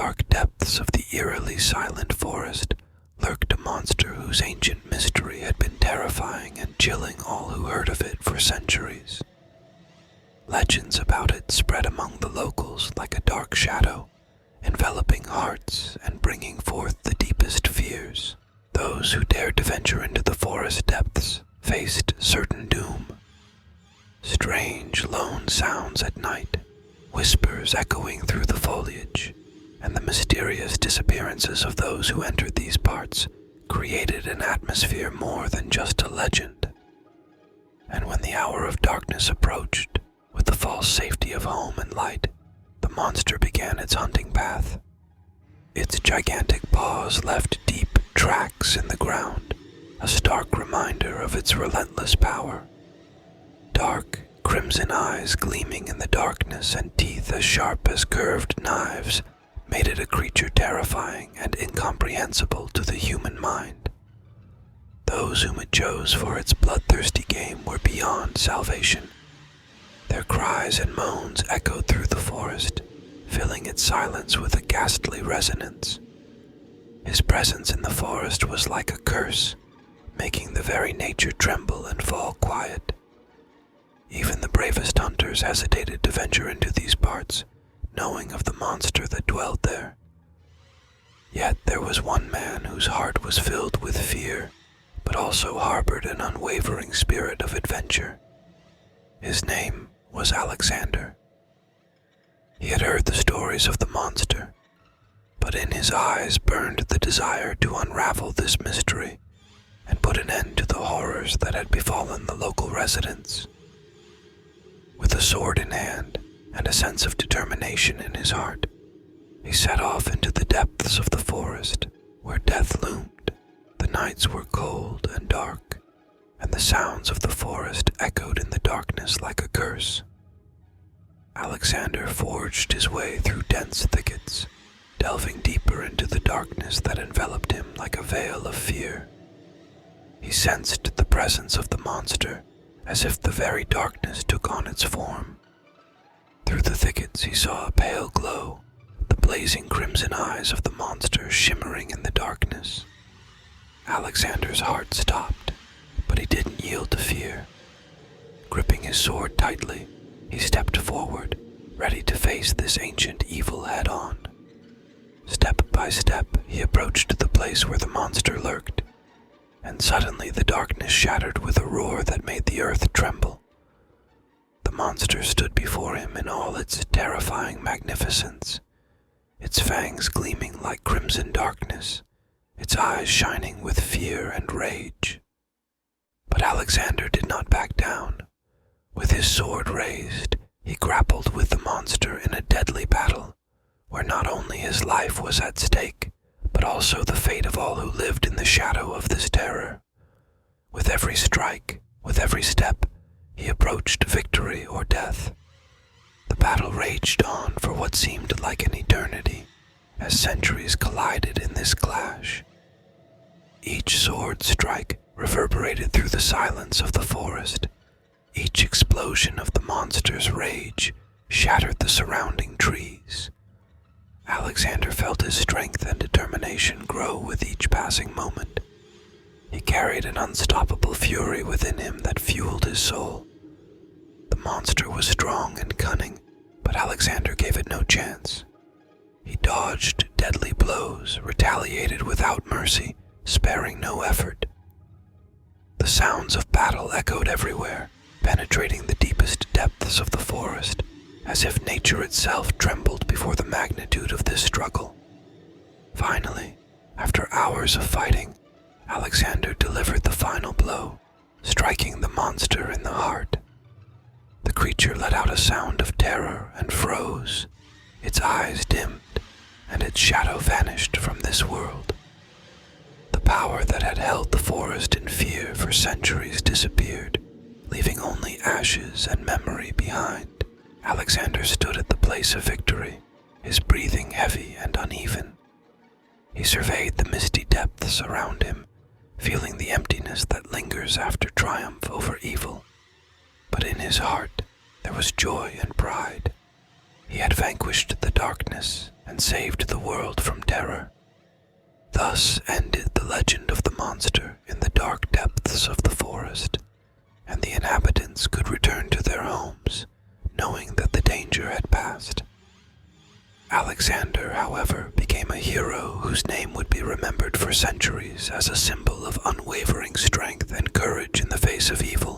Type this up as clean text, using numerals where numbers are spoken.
dark depths of the eerily silent forest lurked a monster whose ancient mystery had been terrifying and chilling all who heard of it for centuries. Legends about it spread among the locals like a dark shadow, enveloping hearts and bringing forth the deepest fears. Those who dared to venture into the forest depths faced certain doom. Strange, lone sounds at night, whispers echoing through the foliage, and the mysterious disappearances of those who entered these parts created an atmosphere more than just a legend. And when the hour of darkness approached, with the false safety of home and light, the monster began its hunting path. Its gigantic paws left deep tracks in the ground, a stark reminder of its relentless power. Dark, crimson eyes gleaming in the darkness and teeth as sharp as curved knives made it a creature terrifying and incomprehensible to the human mind. Those whom it chose for its bloodthirsty game were beyond salvation. Their cries and moans echoed through the forest, filling its silence with a ghastly resonance. His presence in the forest was like a curse, making the very nature tremble and fall quiet. Even the bravest hunters hesitated to venture into these parts, knowing of the monster that dwelled there. Yet there was one man whose heart was filled with fear, but also harbored an unwavering spirit of adventure. His name was Alexander. He had heard the stories of the monster, but in his eyes burned the desire to unravel this mystery and put an end to the horrors that had befallen the local residents. With a sword in hand and a sense of determination in his heart, he set off into the depths of the forest where death loomed. The nights were cold and dark, and the sounds of the forest echoed in the darkness like a curse. Alexander forged his way through dense thickets, delving deeper into the darkness that enveloped him like a veil of fear. He sensed the presence of the monster, as if the very darkness took on its form. Through the thickets he saw a pale glow, the blazing crimson eyes of the monster shimmering in the darkness. Alexander's heart stopped, but he didn't yield to fear. Gripping his sword tightly, he stepped forward, ready to face this ancient evil head-on. Step by step, he approached the place where the monster lurked, and suddenly the darkness shattered with a roar that made the earth tremble. The monster stood before him in all its terrifying magnificence, its fangs gleaming like crimson darkness, its eyes shining with fear and rage. But Alexander did not back down. With his sword raised, he grappled with the monster in a deadly battle, where not only his life was at stake, but also the fate of all who lived in the shadow of this terror. With every strike, with every step, he approached victory or death. The battle raged on for what seemed like an eternity, as centuries collided in this clash. Each sword strike reverberated through the silence of the forest. Each explosion of the monster's rage shattered the surrounding trees. Alexander felt his strength and determination grow with each passing moment. He carried an unstoppable fury within him that fueled his soul. The monster was strong and cunning, but Alexander gave it no chance. He dodged deadly blows, retaliated without mercy, sparing no effort. The sounds of battle echoed everywhere, penetrating the deepest depths of the forest, as if nature itself trembled before the magnitude of this struggle. Finally, after hours of fighting, Alexander delivered the final blow, striking the monster in the heart. The creature let out a sound of terror and froze. Its eyes dimmed, and its shadow vanished from this world. The power that had held the forest in fear for centuries disappeared, leaving only ashes and memory behind. Alexander stood at the place of victory, his breathing heavy and uneven. He surveyed the misty depths around him, feeling the emptiness that lingers after triumph over evil. But in his heart, there was joy and pride. he had vanquished the darkness and saved the world from terror. Thus ended the legend of the monster in the dark depths of the forest, and the inhabitants could return to their homes, knowing that the danger had passed. Alexander, however, became a hero whose name would be remembered for centuries as a symbol of unwavering strength and courage in the face of evil.